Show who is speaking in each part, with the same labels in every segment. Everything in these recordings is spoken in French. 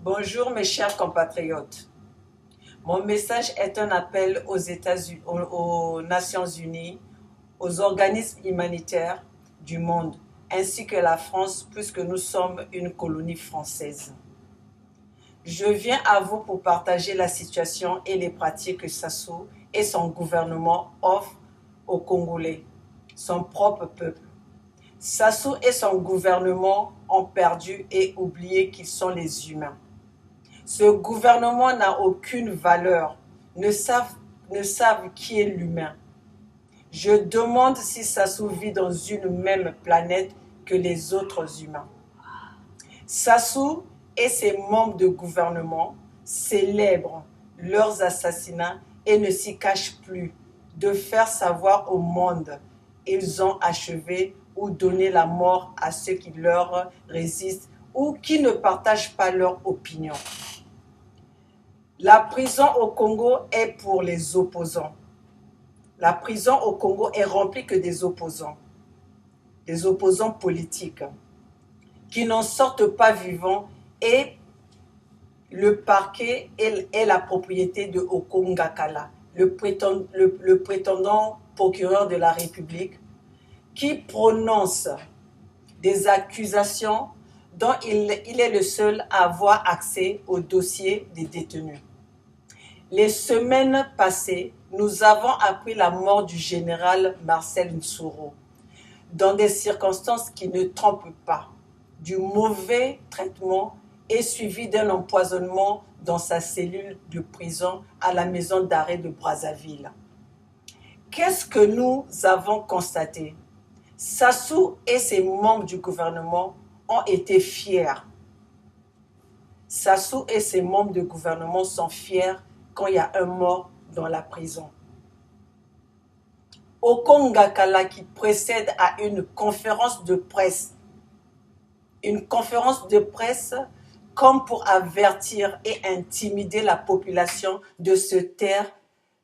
Speaker 1: Bonjour mes chers compatriotes. Mon message est un appel aux États-Unis, aux Nations Unies, aux organismes humanitaires du monde, ainsi que la France, puisque nous sommes une colonie française. Je viens à vous pour partager la situation et les pratiques que Sassou et son gouvernement offrent aux Congolais, son propre peuple. Sassou et son gouvernement ont perdu et oublié qu'ils sont les humains. Ce gouvernement n'a aucune valeur, ne savent qui est l'humain. Je demande si Sassou vit dans une même planète que les autres humains. Sassou et ses membres de gouvernement célèbrent leurs assassinats et ne s'y cachent plus de faire savoir au monde ils ont achevé ou donné la mort à ceux qui leur résistent ou qui ne partagent pas leur opinion. La prison au Congo est pour les opposants. La prison au Congo est remplie que des opposants politiques, qui n'en sortent pas vivants, et le parquet est la propriété de Okongakala, le prétendant procureur de la République, qui prononce des accusations dont il est le seul à avoir accès au dossier des détenus. Les semaines passées, nous avons appris la mort du général Marcel Nsoro, dans des circonstances qui ne trompent pas, du mauvais traitement et suivi d'un empoisonnement dans sa cellule de prison à la maison d'arrêt de Brazzaville. Qu'est-ce que nous avons constaté? Sassou et ses membres du gouvernement ont été fiers. Sassou et ses membres de gouvernement sont fiers quand il y a un mort dans la prison. Okongakala, qui précède à une conférence de presse comme pour avertir et intimider la population de se taire.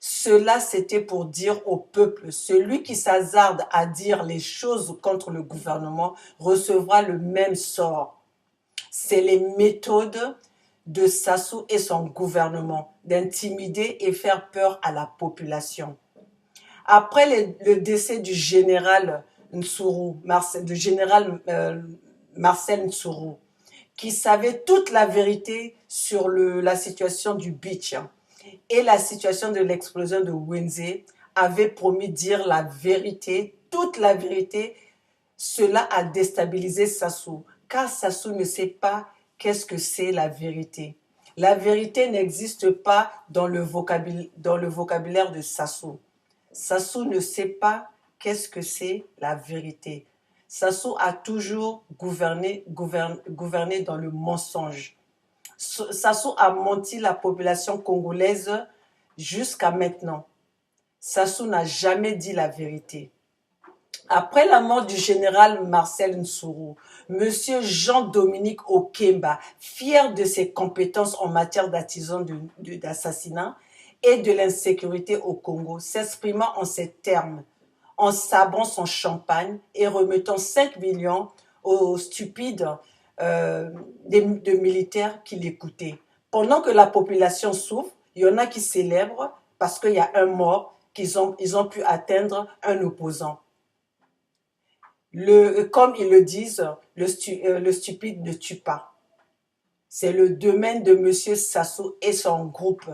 Speaker 1: Cela, c'était pour dire au peuple, celui qui s'hasarde à dire les choses contre le gouvernement recevra le même sort. C'est les méthodes de Sassou et son gouvernement d'intimider et faire peur à la population. Après le décès du général Marcel Nsoro, qui savait toute la vérité sur la situation du beach et la situation de l'explosion de Wenze, avait promis de dire la vérité, toute la vérité. Cela a déstabilisé Sassou, car Sassou ne sait pas qu'est-ce que c'est la vérité. La vérité n'existe pas dans le vocabulaire de Sassou. Sassou ne sait pas qu'est-ce que c'est la vérité. Sassou a toujours gouverné dans le mensonge. Sassou a menti la population congolaise jusqu'à maintenant. Sassou n'a jamais dit la vérité. Après la mort du général Marcel Nsoro, M. Jean-Dominique Okemba, fier de ses compétences en matière d'assassinat et de l'insécurité au Congo, s'exprimant en ces termes, en sabrant son champagne et remettant 5 millions aux stupides de militaires qui l'écoutaient. Pendant que la population souffre, il y en a qui célèbrent parce qu'il y a un mort, ils ont pu atteindre un opposant. Comme ils le disent, le stupide ne tue pas. C'est le domaine de M. Sassou et son groupe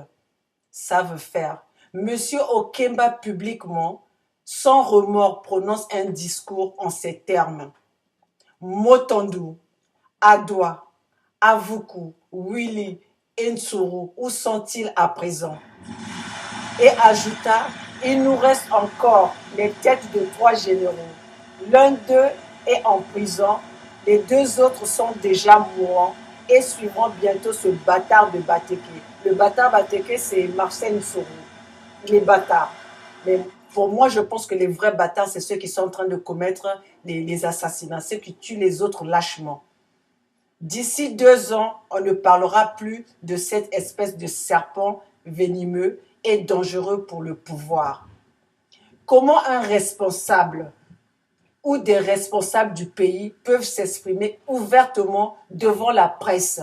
Speaker 1: savent faire. M. Okemba, publiquement, sans remords, prononce un discours en ces termes. Motondu, Adoua, Avuku, Willy, Nsoro, où sont-ils à présent? Et ajouta, il nous reste encore les têtes de 3 généraux. L'un d'eux est en prison, les 2 autres sont déjà mourants et suivront bientôt ce bâtard de Bateke. Le bâtard Bateke, c'est Marcel Nsoro. Il est bâtard. Mais pour moi, je pense que les vrais bâtards, c'est ceux qui sont en train de commettre les assassinats, ceux qui tuent les autres lâchement. D'ici 2 ans, on ne parlera plus de cette espèce de serpent venimeux et dangereux pour le pouvoir. Comment un responsable ou des responsables du pays peuvent s'exprimer ouvertement devant la presse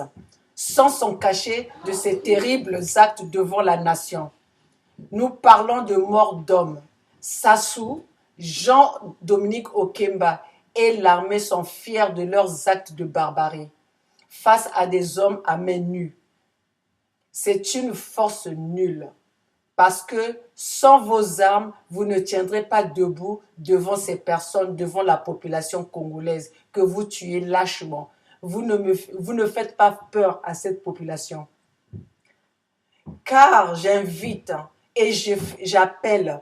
Speaker 1: sans s'en cacher de ces terribles actes devant la nation. Nous parlons de mort d'hommes. Sassou, Jean-Dominique Okemba et l'armée sont fiers de leurs actes de barbarie face à des hommes à main nue. C'est une force nulle parce que sans vos armes, vous ne tiendrez pas debout devant ces personnes, devant la population congolaise que vous tuez lâchement. Vous ne faites pas peur à cette population. Car j'invite et j'appelle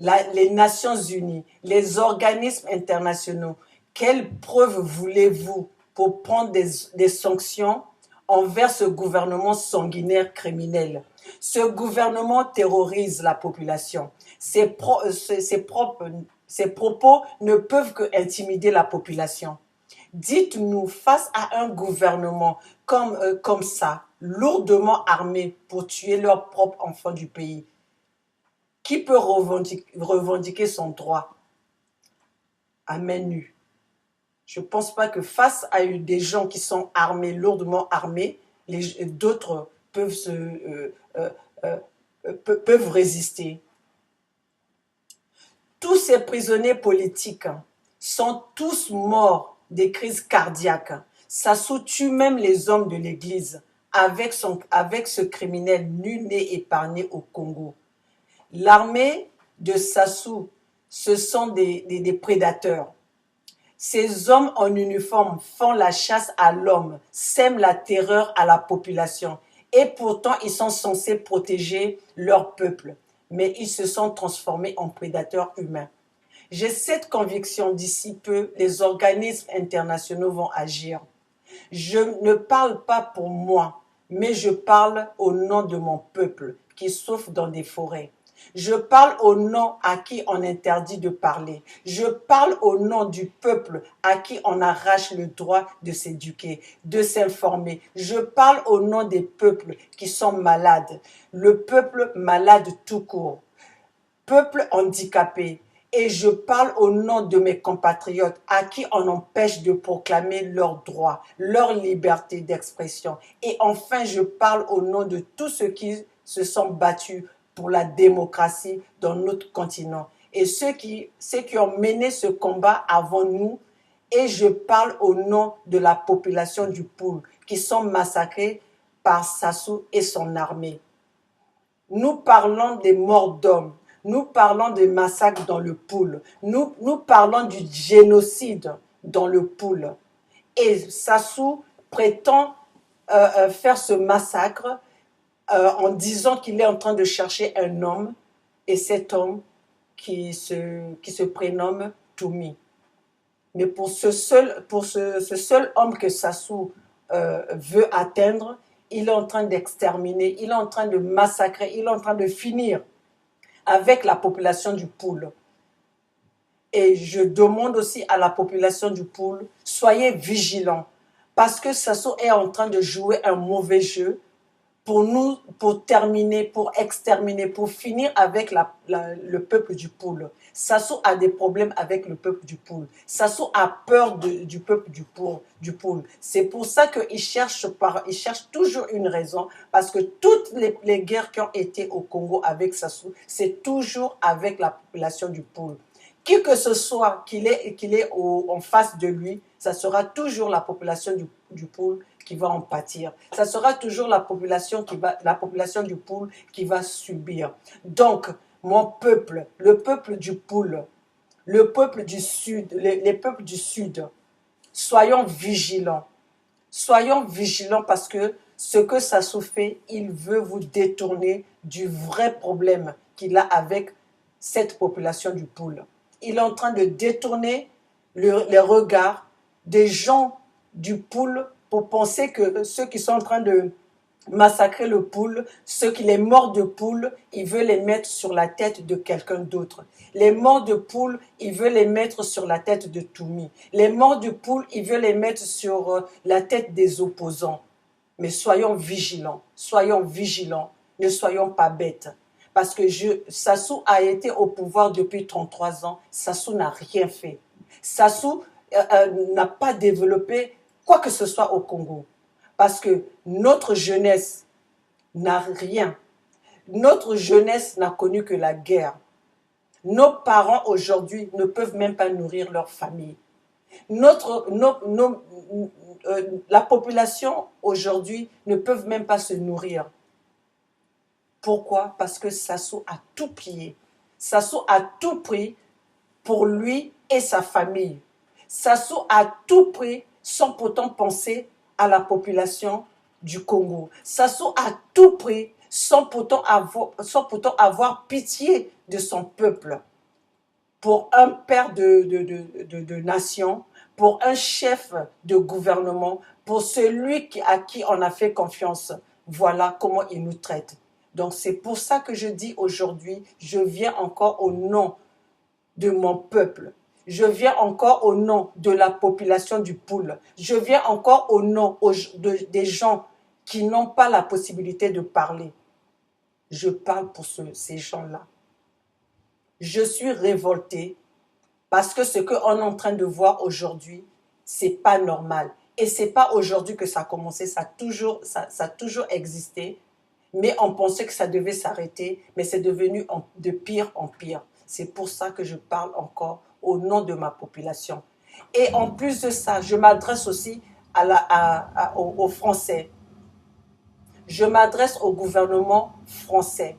Speaker 1: les Nations Unies, les organismes internationaux. Quelles preuves voulez-vous pour prendre des sanctions envers ce gouvernement sanguinaire criminel? Ce gouvernement terrorise la population. Ses propos ne peuvent que intimider la population. Dites-nous, face à un gouvernement comme ça, lourdement armé pour tuer leurs propres enfants du pays, qui peut revendiquer son droit à main nue? Je ne pense pas que face à des gens qui sont armés, lourdement armés, d'autres peuvent résister. Tous ces prisonniers politiques sont tous morts des crises cardiaques. Sassou tue même les hommes de l'Église avec ce criminel nul n'est épargné au Congo. L'armée de Sassou, ce sont des prédateurs. Ces hommes en uniforme font la chasse à l'homme, sèment la terreur à la population. Et pourtant, ils sont censés protéger leur peuple. Mais ils se sont transformés en prédateurs humains. J'ai cette conviction, d'ici peu, les organismes internationaux vont agir. Je ne parle pas pour moi, mais je parle au nom de mon peuple qui souffre dans des forêts. Je parle au nom à qui on interdit de parler. Je parle au nom du peuple à qui on arrache le droit de s'éduquer, de s'informer. Je parle au nom des peuples qui sont malades. Le peuple malade tout court. Peuple handicapé. Et je parle au nom de mes compatriotes à qui on empêche de proclamer leurs droits, leur liberté d'expression. Et enfin, je parle au nom de tous ceux qui se sont battus pour la démocratie dans notre continent. Et ceux qui ont mené ce combat avant nous. Et je parle au nom de la population du Poul qui sont massacrés par Sassou et son armée. Nous parlons des morts d'hommes. Nous parlons des massacres dans le Poul. Nous parlons du génocide dans le Poul. Et Sassou prétend faire ce massacre en disant qu'il est en train de chercher un homme, et cet homme qui se prénomme Toumi. Mais pour ce seul homme que Sassou veut atteindre, il est en train d'exterminer, il est en train de massacrer, il est en train de finir avec la population du Poul. Et je demande aussi à la population du Poul, soyez vigilants, parce que Sassou est en train de jouer un mauvais jeu pour terminer, pour exterminer, pour finir avec le peuple du Poul. Sassou a des problèmes avec le peuple du Poul. Sassou a peur du peuple du Poul. C'est pour ça qu'il cherche toujours une raison, parce que toutes les guerres qui ont été au Congo avec Sassou, c'est toujours avec la population du Poul. Qui que ce soit qu'il est en face de lui, ça sera toujours la population du Poul qui va en pâtir. Ça sera toujours la population du Poul qui va subir. Donc, mon peuple, le peuple du Poul, le peuple du Sud, les peuples du Sud, soyons vigilants. Soyons vigilants parce que ce que Sassou fait, il veut vous détourner du vrai problème qu'il a avec cette population du Poul. Il est en train de détourner les regards des gens du Poul pour penser que ceux qui sont en train de massacrer le Poul, les morts de Poul, il veut les mettre sur la tête de quelqu'un d'autre. Les morts de Poul, il veut les mettre sur la tête de Toumi. Les morts de Poul, il veut les mettre sur la tête des opposants. Mais soyons vigilants, ne soyons pas bêtes. Parce que Sassou a été au pouvoir depuis 33 ans, Sassou n'a rien fait. Sassou n'a pas développé quoi que ce soit au Congo. Parce que notre jeunesse n'a rien. Notre jeunesse n'a connu que la guerre. Nos parents aujourd'hui ne peuvent même pas nourrir leur famille. La population aujourd'hui ne peuvent même pas se nourrir. Pourquoi? Parce que Sassou a tout plié. Sassou a tout pris pour lui et sa famille. Sassou a tout pris sans pourtant penser à la population du Congo. Sassou a tout pris sans pourtant avoir pitié de son peuple. Pour un père de nation, pour un chef de gouvernement, pour celui à qui on a fait confiance. Voilà comment il nous traite. Donc c'est pour ça que je dis aujourd'hui, je viens encore au nom de mon peuple. Je viens encore au nom de la population du Poul. Je viens encore au nom des gens qui n'ont pas la possibilité de parler. Je parle pour ces gens-là. Je suis révoltée parce que ce qu'on est en train de voir aujourd'hui, c'est pas normal. Et c'est pas aujourd'hui que ça a commencé, ça a toujours existé. Mais on pensait que ça devait s'arrêter, mais c'est devenu de pire en pire. C'est pour ça que je parle encore au nom de ma population. Et en plus de ça, je m'adresse aussi aux Français. Je m'adresse au gouvernement français.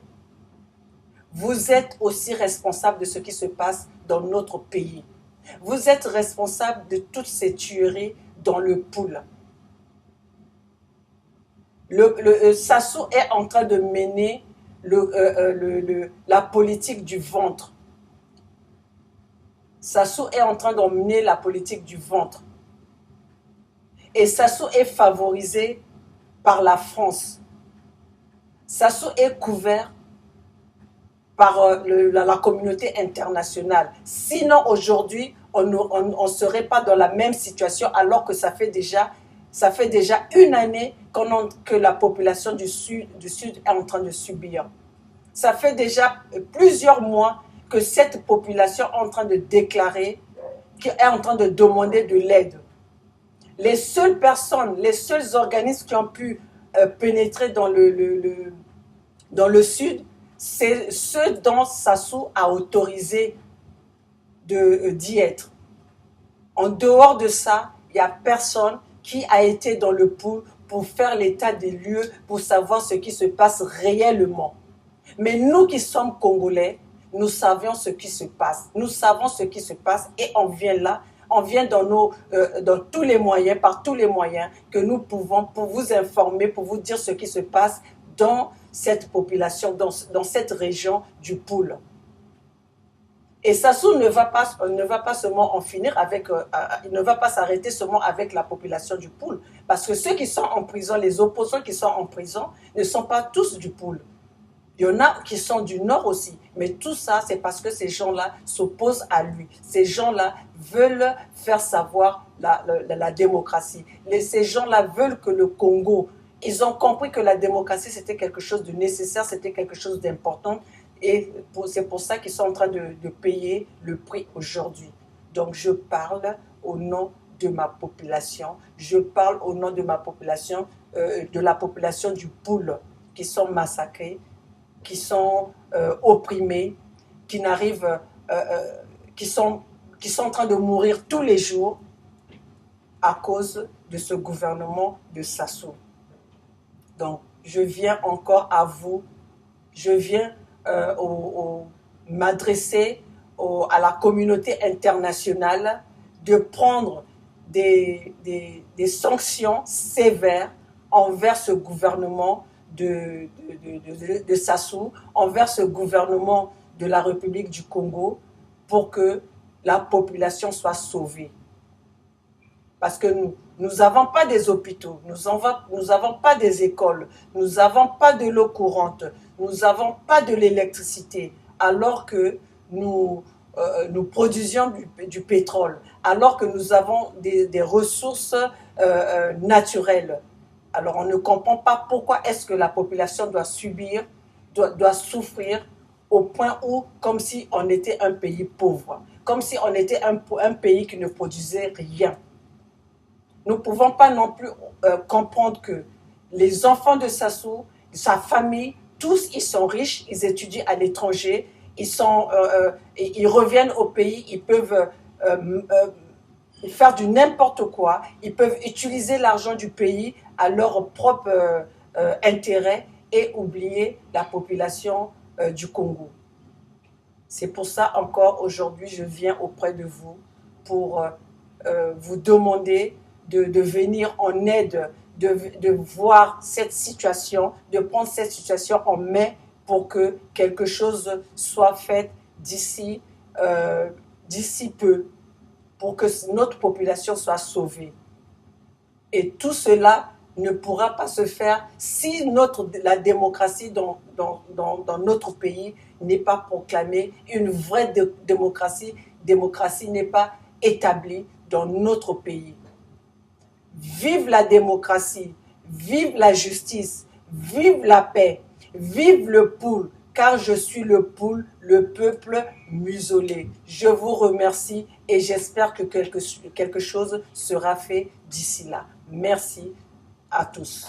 Speaker 1: Vous êtes aussi responsable de ce qui se passe dans notre pays. Vous êtes responsable de toutes ces tueries dans le Poul. Sassou est en train de mener la politique du ventre. Sassou est en train d'emmener la politique du ventre. Et Sassou est favorisé par la France. Sassou est couvert par la communauté internationale. Sinon, aujourd'hui, on ne serait pas dans la même situation alors que ça fait déjà une année que la population du Sud est en train de subir. Ça fait déjà plusieurs mois que cette population est en train de déclarer, qui est en train de demander de l'aide. Les seules personnes, les seuls organismes qui ont pu pénétrer dans le Sud, c'est ceux dont Sassou a autorisé d'y être. En dehors de ça, il n'y a personne qui a été dans le Poul pour faire l'état des lieux, pour savoir ce qui se passe réellement. Mais nous qui sommes Congolais, nous savions ce qui se passe. Nous savons ce qui se passe et on vient là, on vient dans tous les moyens, par tous les moyens que nous pouvons pour vous informer, pour vous dire ce qui se passe dans cette population, dans cette région du Poul. Et Sassou ne va pas seulement en finir avec, il ne va pas s'arrêter seulement avec la population du Poul. Parce que ceux qui sont en prison, les opposants qui sont en prison, ne sont pas tous du Poul. Il y en a qui sont du Nord aussi. Mais tout ça, c'est parce que ces gens-là s'opposent à lui. Ces gens-là veulent faire savoir la démocratie. Ces gens-là veulent que le Congo, ils ont compris que la démocratie, c'était quelque chose de nécessaire, c'était quelque chose d'important. Et c'est pour ça qu'ils sont en train de payer le prix aujourd'hui. Donc je parle au nom de ma population. Je parle au nom de ma population, de la population du Poul, qui sont massacrés, qui sont opprimés, qui sont en train de mourir tous les jours à cause de ce gouvernement de Sassou. Donc, je viens encore à vous, je viens m'adresser à la communauté internationale de prendre des sanctions sévères envers ce gouvernement de Sassou, envers ce gouvernement de la République du Congo, pour que la population soit sauvée. Parce que nous n'avons pas des hôpitaux, nous n'avons pas des écoles, nous n'avons pas de l'eau courante, nous n'avons pas de l'électricité, alors que nous produisions du pétrole, alors que nous avons des ressources naturelles. Alors on ne comprend pas pourquoi est-ce que la population doit souffrir au point où, comme si on était un pays pauvre, comme si on était un pays qui ne produisait rien. Nous ne pouvons pas non plus comprendre que les enfants de Sassou, sa famille, tous ils sont riches, ils étudient à l'étranger, ils reviennent au pays, ils peuvent faire du n'importe quoi, ils peuvent utiliser l'argent du pays à leur propre intérêt et oublier la population du Congo. C'est pour ça encore aujourd'hui je viens auprès de vous pour vous demander de venir en aide, de voir cette situation, de prendre cette situation en main pour que quelque chose soit fait d'ici peu, pour que notre population soit sauvée. Et tout cela ne pourra pas se faire si la démocratie dans notre pays n'est pas proclamée, une vraie démocratie n'est pas établie dans notre pays. Vive la démocratie, vive la justice, vive la paix, vive le poule, car je suis le poule, le peuple muselé. Je vous remercie et j'espère que quelque chose sera fait d'ici là. Merci à tous.